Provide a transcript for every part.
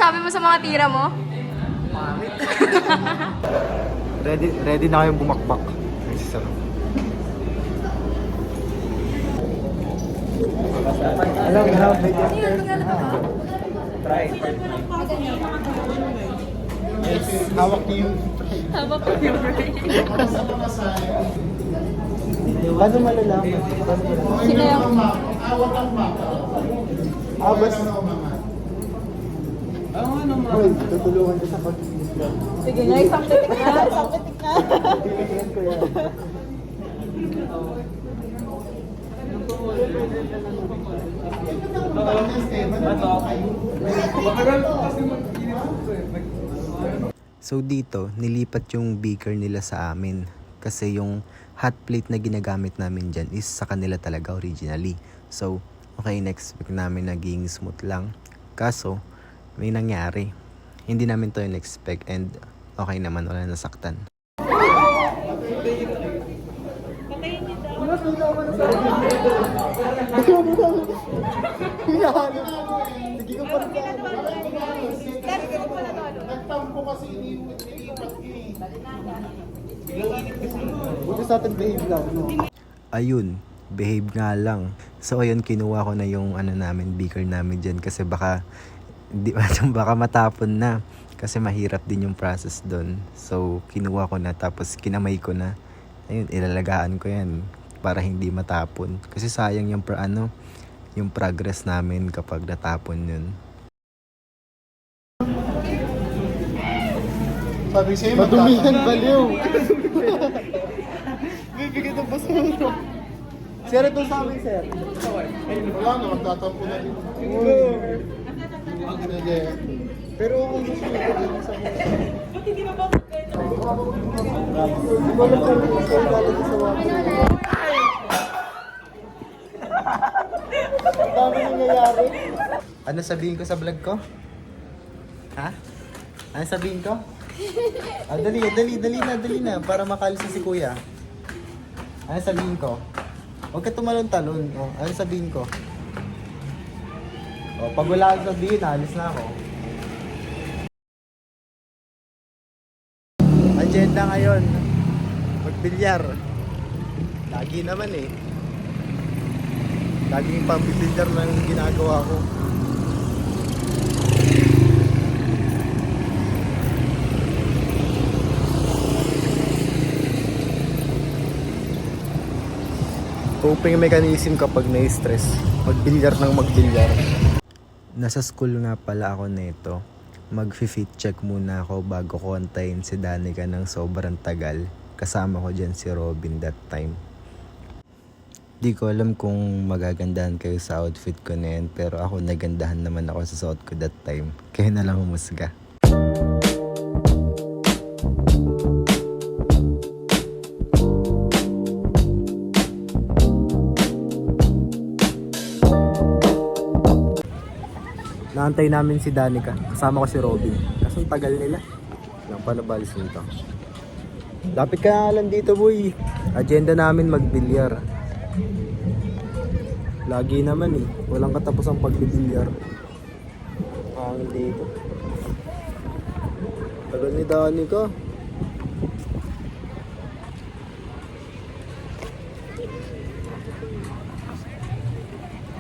masasabi mo sa mga tira mo? Ready na kayong bumakbak. Ay, sarap. Alam, may try. Yes, hawak niyo yung Hawak ko yung brain. Paano malalaman? Sino yung... Basta. Hoy, tutulungan ko sa pag-isla. Sige nga, isang titik na. Isang titik na. Tingnan ko yan. So dito, nilipat yung beaker nila sa amin. Kasi yung hot plate na ginagamit namin dyan is sa kanila talaga originally. So, okay, next week namin naging smooth lang. Kaso, may nangyari. Hindi namin to in-expect and okay naman, wala nasaktan. Sige ko pa rin ka. Nagtampo kasi iniipat eh. Buti sa atin behave lang, no? Ayun, behave nga lang. So ayun, kinuha ko na yung namin, beaker namin dyan kasi baka baka matapon na kasi mahirap din yung process doon. So kinuha ko na tapos kinamay ko na. Ayun, ilalagaan ko yan para hindi matapon. Kasi sayang yung yung progress namin kapag natapon yun. Sabi sa'yo, Madumihan baliw. Bibigyan ng basura. Sir, ito sa amin, sir. wala na, magtatampo na rin. Sige. Pero kung gusto nyo, pagiging sa mga. Hindi ko alam kung ano sa ilalagay sa wakas. Ang dami nangyayari. Ano sabihin ko sa vlog ko? Ha? Ano sabihin ko? Dali na para makalis na si kuya. Ano sabihin ko? Huwag ka tumalon-talon. Oh, ano sabihin ko? Oh, pag wala kang sabihin, alis na ako. Agenda ngayon, magbilyar. Lagi naman eh. Laging pambibilyar na yung ginagawa ko. Coping mechanism kapag na-stress. Magbilyar ng magbilyar. Nasa school nga pala ako nito. Mag-fit check muna ako bago ko antayin si Danica ng sobrang tagal. Kasama ko dyan si Robin that time. Di ko alam kung magagandahan kayo sa outfit ko na yan, pero ako nagandahan naman ako sa suot ko that time. Kayo na lang humusga. Naantay namin si Danica, kasama ko si Robin. Kaso ang tagal nila. Lang pala balis nito. Lapit ka na lang dito, boy. Agenda namin magbilyar. Lagi naman eh. Walang katapos ang pagbibilyar. Hangin dito. Tagal ni Danica.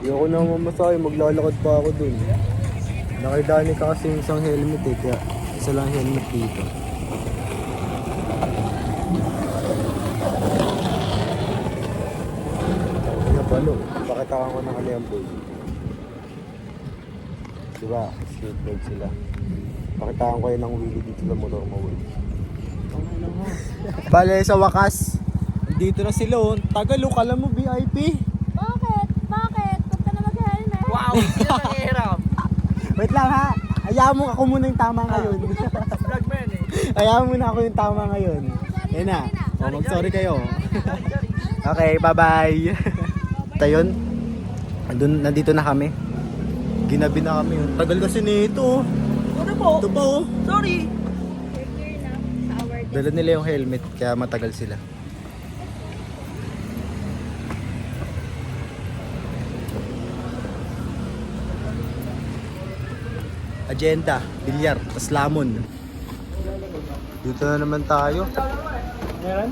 Ayoko na mamasahe, maglalakad pa ako dun. Nakay Danica kasi yung isang helmet eh, kaya isa lang helmet dito. Balo, pakitaan ko ng kanilang boy. Diba, skateboard sila. Pakitaan ko yun ng wheelie dito sa motor mo. Bale, sa wakas, dito na sila oh. Tagal oh, kala mo VIP. Bakit? Bakit? Huwag ka na mag-helmet. Wow, sino nangyayarap? Wait lang ha, hayaan mo ako muna yung tama ngayon. Vlog mo yan eh. Hayaan mo na ako yung tama ngayon. Yan na, o mag-sorry kayo. Okay, bye-bye. Tayon, nandito na kami. Ginabi na kami yun. Tagal kasi nito. Ano po? Ito pa oh. Sorry. Dala nila yung helmet kaya matagal sila. agenda, bilyar, tas lamon. Dito na naman tayo. Meron?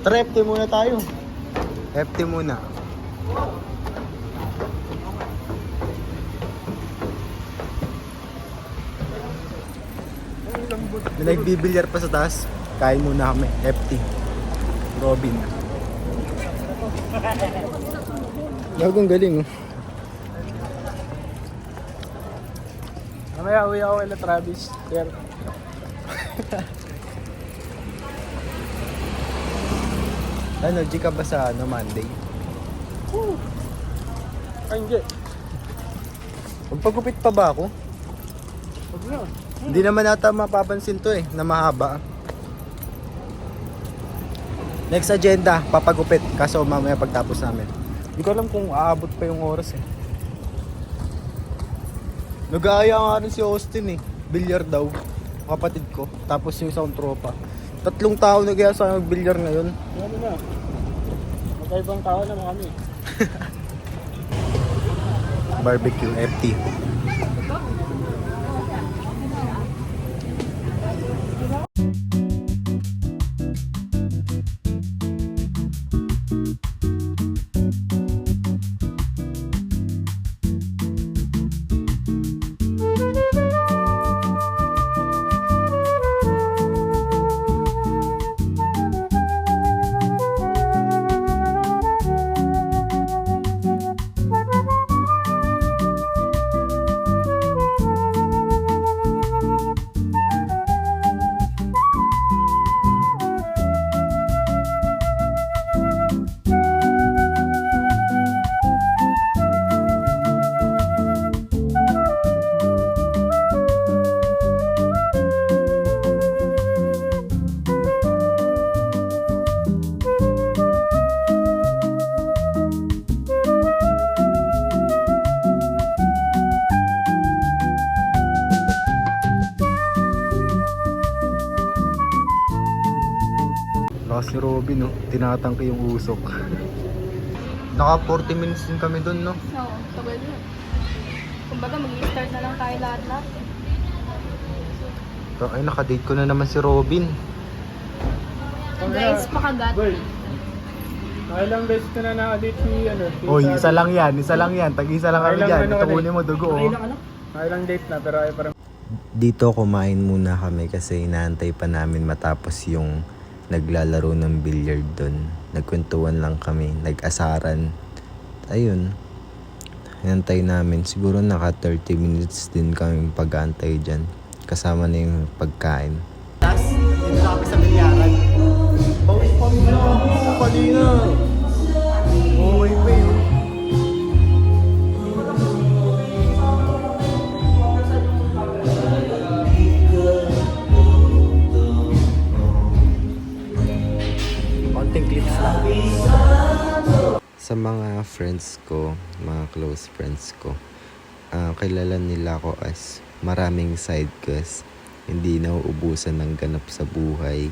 Tara, FT muna tayo. FT muna. May nagbibilyar pa sa taas. Kain muna kami. FT. Robin. Gagong galing, oh. Mamaya uwi ako kay Travis. Pero, Ano, G ka ba sa Monday? ay hindi. Magpagupit pa ba ako? Huwag na. Hindi naman nata mapapansin to na mahaba. Next agenda, papagupit. Kaso mamaya pagtapos namin. Hindi ko alam kung aabot pa yung oras Nag-aaya nga rin si Austin Bilyar daw. Kapatid ko. Tapos yung isang tropa. 3 tao nag-aaya sa bilyar ngayon. Ano na? Magkaibang tao naman kami. Barbecue, FT. Si Robin, tinatangke yung usok. Naka 40 minutes din kami dun, no? Oo, sabay yun. Kumbaga, mag-i-start na lang tayo lahat-lahat. Ay, nakadate ko na naman si Robin. Guys, pakagat. Boy. Nakailang beses ko na nakadate si Oy, isa lang yan. Tag-isa lang kami dyan. Ito kunin mo, dugo, Nakailang date na pero ay parang Dito kumain muna kami kasi inaantay pa namin matapos yung naglalaro ng billiard doon. Nagkwentuhan lang kami, nag-asaran. Ayun. Inantay namin. Siguro naka 30 minutes din kami pag-aantay dyan. Kasama na yung pagkain. Tapos, dito na kami sa bilyaran. Bawis pa mo na. Palina. Umuwi pa yun. Konting clips lang. Sa mga friends ko, mga close friends ko, kilala nila ako as maraming side quest. Hindi nauubusan ng ganap sa buhay.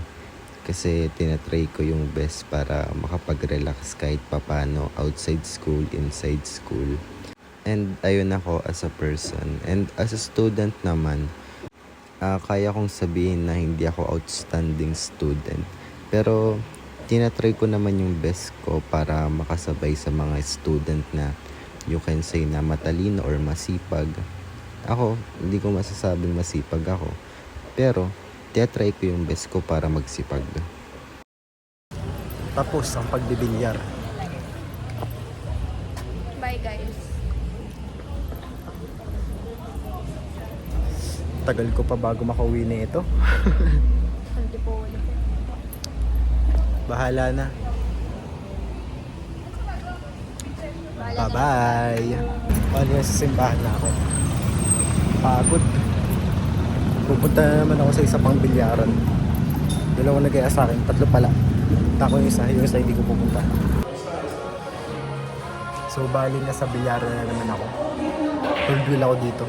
Kasi tinatry ko yung best para makapag-relax kahit papano outside school, inside school. And ayun ako as a person. And as a student naman, kaya kong sabihin na hindi ako outstanding student. Pero tinatry ko naman yung best ko para makasabay sa mga student na you can say na matalino or masipag. Ako, hindi ko masasabing masipag ako. Pero, tinatry ko yung best ko para magsipag. Tapos ang pagbibilyar. Bye, guys. Tagal ko pa bago makauwi na ito. Hindi po wala. Bahala na. Bahala na. Bye-bye. Bali na sa simbahan na ako. Pagod. Pupunta na naman ako sa isa pang bilyaran. Dalawa nag-aya sa akin. 3 pala. Tako yung isa hindi ko pupunta. So bali na sa bilyaran na naman ako. Third wheel ako dito.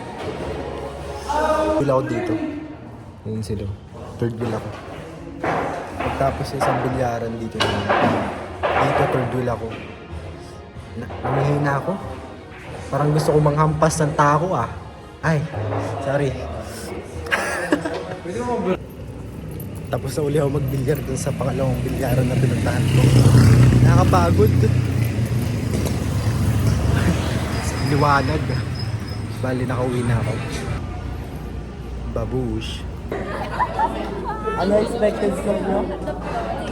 Yun sila. Third wheel ako. Pagtapos sa isang bilyaran dito naman. Dito third wheel ako. Namihina ako. Parang gusto ko manghampas ng tako . Ay, sorry. Tapos na uli ako magbilyar dun sa pangalawang bilyaran na pinuntahan ko. Nakakapagod. Liwanag. Bali, nakauwi na ako. Babush. Ano expected score nyo?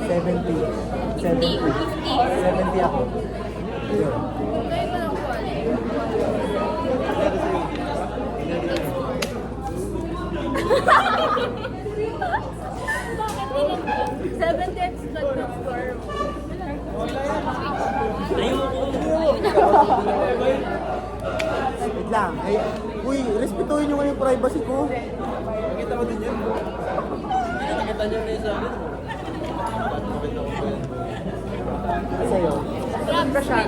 70. 70. 70 ako. Wait lang. Ay, uy, respetuhin nyo nga yung privacy ko. Nakita ko din yun. Nakita nyo na yung sa akin. Sa'yo? Grab ka siya.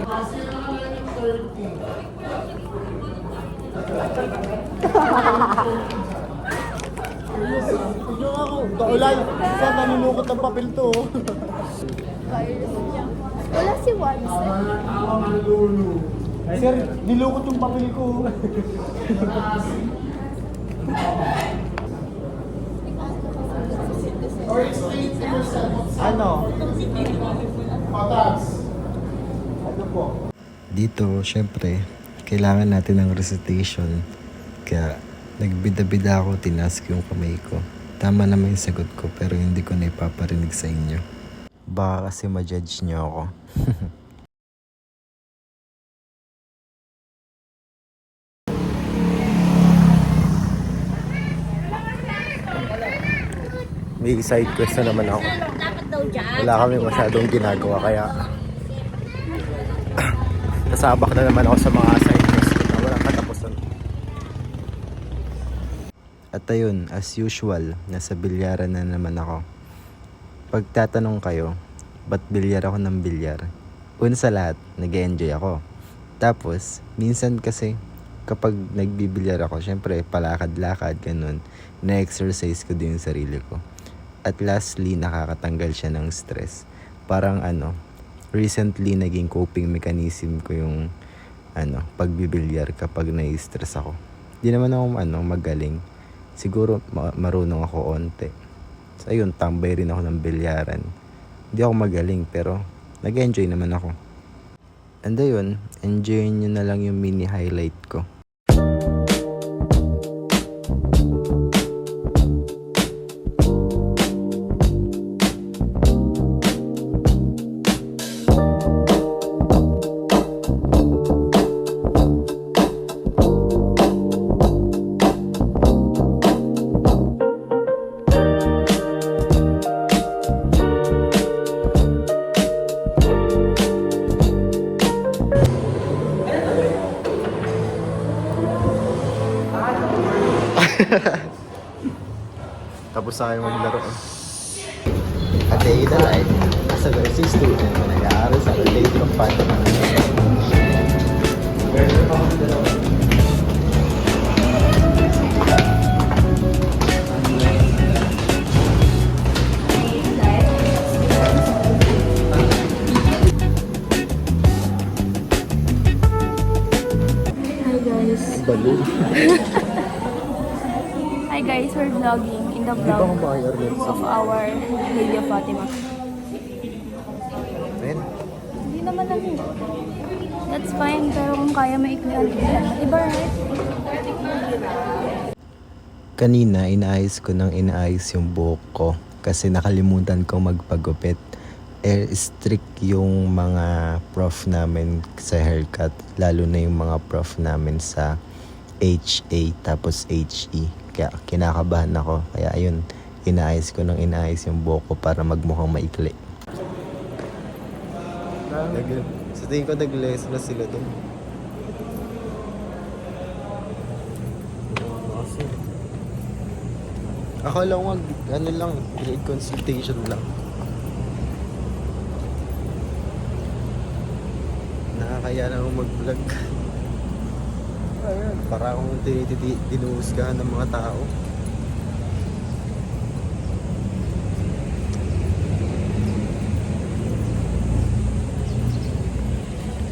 Tignan ako. Kaulay. Saan nanunukot ng papel to? Wala si Watson. Sir, nilukot yung papel ko. Or explain to yourself. Ano? Patas. Ano po? Dito, syempre, kailangan natin ng recitation. Kaya, nagbida-bida ako, tinask yung kamay ko. Tama naman yung sagot ko, pero hindi ko na ipaparinig sa inyo. Baka kasi ma-judge nyo ako. May side quest na naman ako. Wala kami masyadong ginagawa, kaya nasabak na naman ako sa mga side quest ko na walang katapusan. At ayun, as usual, nasa bilyaran na naman ako. Pagtatanong kayo, ba't bilyar ako ng bilyar? Una sa lahat, nag-enjoy ako. Tapos, minsan kasi, kapag nagbibilyar ako, syempre, palakad-lakad, ganun, na-exercise ko din yung sarili ko. At lastly, nakakatanggal siya ng stress. Parang recently naging coping mechanism ko yung pagbibilyar kapag nai-stress ako. Di naman ako magaling. Siguro marunong ako onte. So ayun, tambay rin ako ng bilyaran. Hindi ako magaling pero nag-enjoy naman ako. And ayun, enjoy nyo na lang yung mini highlight ko. Tapos tayo maglaro. At day in the life, as a nursing student na nag-aaral sa Relate of Fatima. Hi guys. Balloon. Hi guys, we're vlogging in the Di ba kung vlog makayar yan sa of our Lady of Fatima. men? Hindi naman namin. That's fine, pero kung kaya maiklian, iba right? Kanina, inaayos ko yung buhok ko kasi nakalimutan ko magpagupit. Strict yung mga prof namin sa haircut, lalo na yung mga prof namin sa HA tapos HE. Kaya kinakabahan ako. Kaya ayun, inaayos yung buhok ko para magmukhang maikli. Sa tingin ko nag-less na sila doon. Ako lang grade consultation lang. Nakakaya na akong mag-vlog. Para akong dinuhusgahan ng mga tao.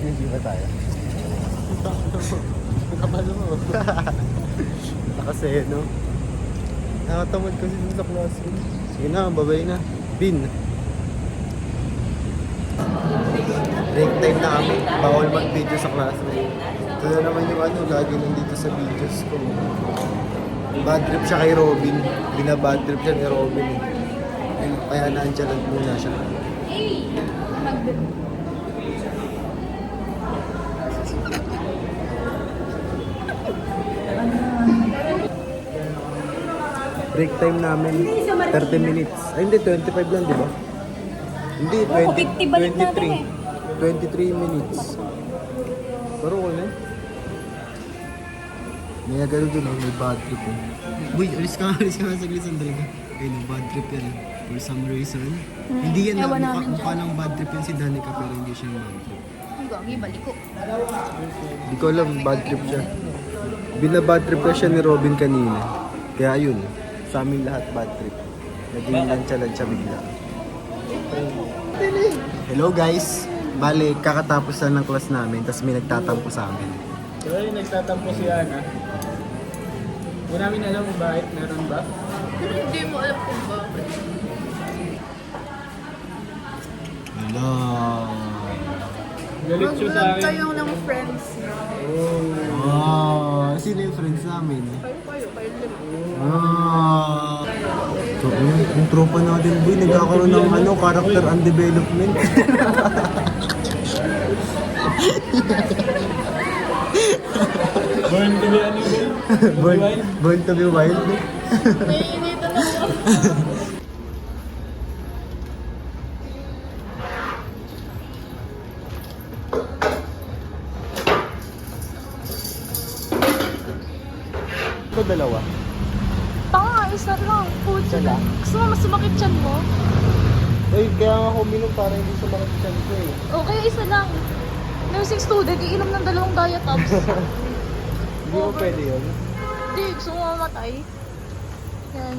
Hindi ba tayo? Kabalo mo. Nakasaya, no? Nakatamad kasi dun sa classroom. Sige na, babay na. Bin. Break time na kami. Bawal mag-video sa classroom. Ito na naman yung ano, lagi nandito sa videos ko. Bad trip siya kay Robin. Binabad trip siya ni Robin eh. Kaya nandiyan lang muna siya. Break time namin, 30 minutes. Ay hindi, 25 lang, di ba? Hindi, 50 balik natin 23 minutes. Pero ko na. May agad doon, may bad trip eh. Uy, alis ka nga saglit, Sandra. Ay, no, bad trip yan. For some reason. Hindi yan, ewan mukha, namin mukha ng bad trip yan si Danica, pero hindi siya yung bad trip. Ang gagi, balik ko. Hindi ko alam, bad trip siya. Binabad trip na siya ni Robin kanina. Kaya yun, sa amin lahat bad trip. Naging lansya-lansya bigla. Hello guys! Bale, kakatapos lang ng class namin, tapos may nagtatampo sa amin. So yung nagtatampo si Ana. Hindi namin alam kung bakit, meron ba? Hindi mo alam kung bakit. Hello! Galit siya sa akin. Kayo ng friends. Oh, sino yung friends namin? Kayo Ah. So, yung tropa natin, boy, nagkakaroon ng ano, character and development. Born to be ano born, born to be wild. Naiinitan ako. Ito dalawa. Tanga, isa lang. Puto lang. Gusto mo mas sumakit tiyan mo? Ay, kaya nga ako uminom para hindi sumakit siya ko eh. Okay, isa lang. Nursing student, iinom ng 2 diatops. Hindi mo pwede yun. Hindi, gusto mo mamatay. Yan.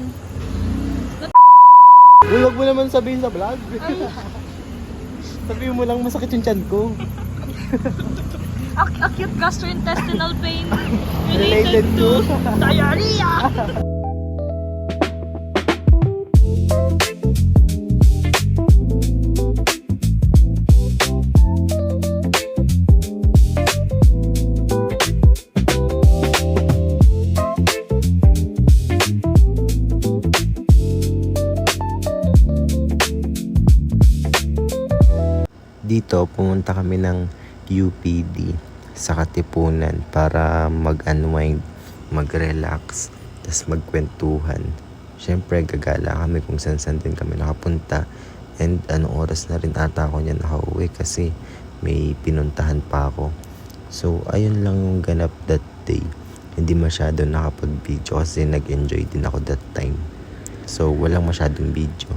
Uy, wag mo naman sabihin sa vlog. Ay, Sabihin mo lang masakit yung tiyan ko. acute gastrointestinal pain Related to diarrhea. Dito, pumunta kami ng UPD sa Katipunan para mag-unwind, mag-relax, tapos magkwentuhan. Siyempre, gagala kami kung saan din kami nakapunta. And anong oras na rin ata ako niya nakauwi kasi may pinuntahan pa ako. So, ayun lang yung ganap that day. Hindi masyado nakapag-video kasi nag-enjoy din ako that time. So, walang masyadong video.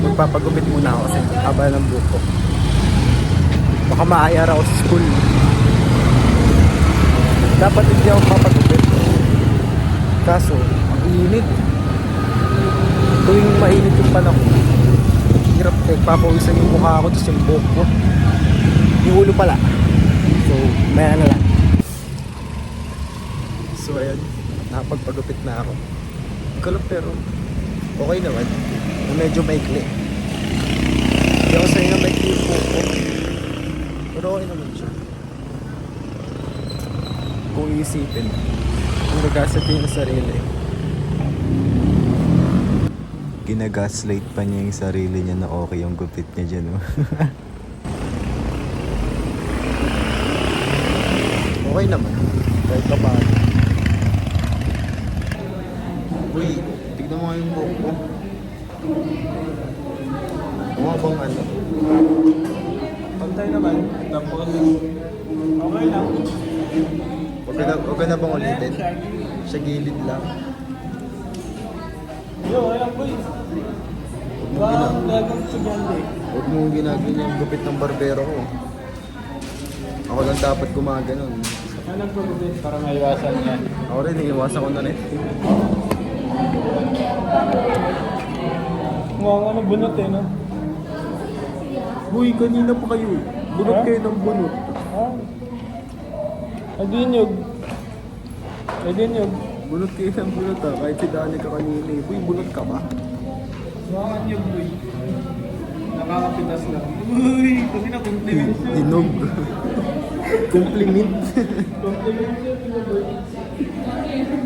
Magpapagupit muna ako kasi haba ng buhok ko. Baka maayar ako sa school. Dapat hindi ako papagupit. Kaso, ang init. Tuwing mainit yung panahon, hirap papawisan yung mukha ko tapos yung buhok ko. Yung ulo pala. So, may ano lang. So, ayun. Nakapagpagupit na ako. Kalap pero okay naman. Medyo maikli. Hindi ako sa'yo na maikli yung buhok ko. Pero okay naman siya. Kung iisipin, kung nag-asatin yung sarili. Ginagaslight pa niya yung sarili niya na okay yung gupit niya dyan. Oh. Okay naman. Kahit pa paano. Uy, tignan mo nga yung buhok ko. Mukha bang ano? Pantay naman. Tapos, okay lang. Huwag ka na bang ulitin? Sa gilid lang. Yo, ayan boy. Parang gagang estudyante. Huwag mo ginagawa yung gupit ng barbero ko. Ako lang dapat gumaganon. Saka nagpagupit para maiwasan niya. Ako rin, iiwasan ko na rin. Mukhang ano, bunot eh, no? Uy, kanina pa kayo. Bunot Ha? kayo ng bunot. Ah. Adinyog. Adinyog. Bunot kayo ng bunot ah. Kahit si Dani ka kanina eh. Uy, bunot ka ba? Mukhang anyog, boy. Nakakapitas lang. Uy, kasi na compliment siya. Hinog. Compliment. Compliment siya, boy.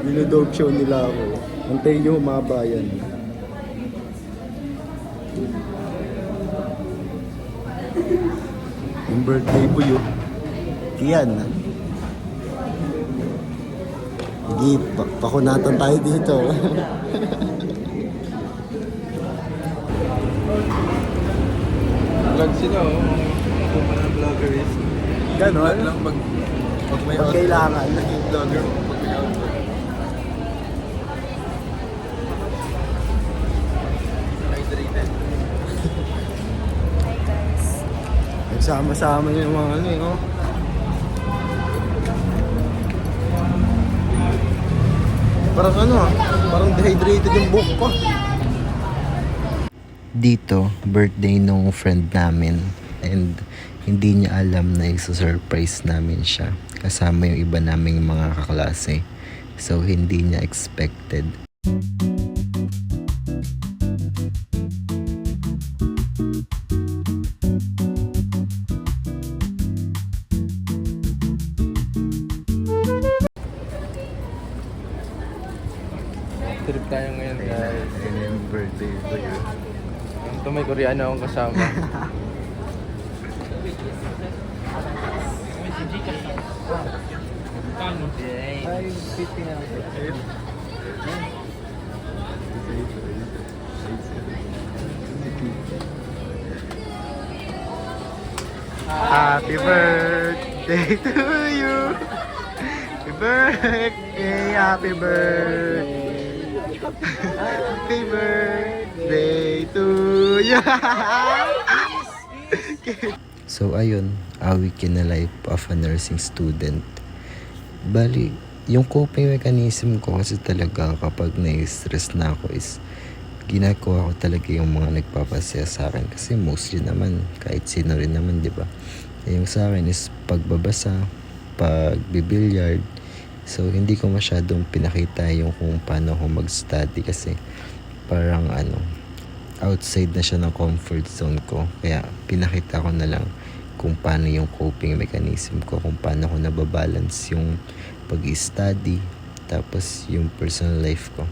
Dinodog show nila ako. Antayin nyo humaba yan. Yung birthday po yun. Kian. Hindi, pakunatan tayo dito. Vlog sila, oh. Kung mga vlogger is. Ganon? Lang pag may Pag kailangan. vlogger, pag may outfit. Hydrated. Hi guys. Nagsama-sama yung mga ano eh, oh. Parang ano ah, parang dehydrated yung buhok ko. Dito, birthday nung friend namin and hindi niya alam na isa-surprise namin siya kasama yung iba naming mga kaklase. So, hindi niya expected. Trip tayo ngayon, guys. Yun yung birthday ko yun. Ito may Koreano akong kasama. Ay, 50 na ako. Happy birthday to you. Happy birthday, happy birthday. Happy birthday to you. So ayun, a week in the life of a nursing student. Bali, yung coping mechanism ko kasi talaga kapag na-stress na ako is ginagawa ko talaga yung mga nagpapasaya sa akin kasi mostly naman kahit sino rin naman, di ba? Yung sa akin is pagbabasa, pagbibilyard. So hindi ko masyadong pinakita yung kung paano ako mag-study kasi parang ano, outside na siya ng comfort zone ko. Kaya pinakita ko na lang kung paano yung coping mechanism ko, kung paano ko nababalance yung pag-study tapos yung personal life ko.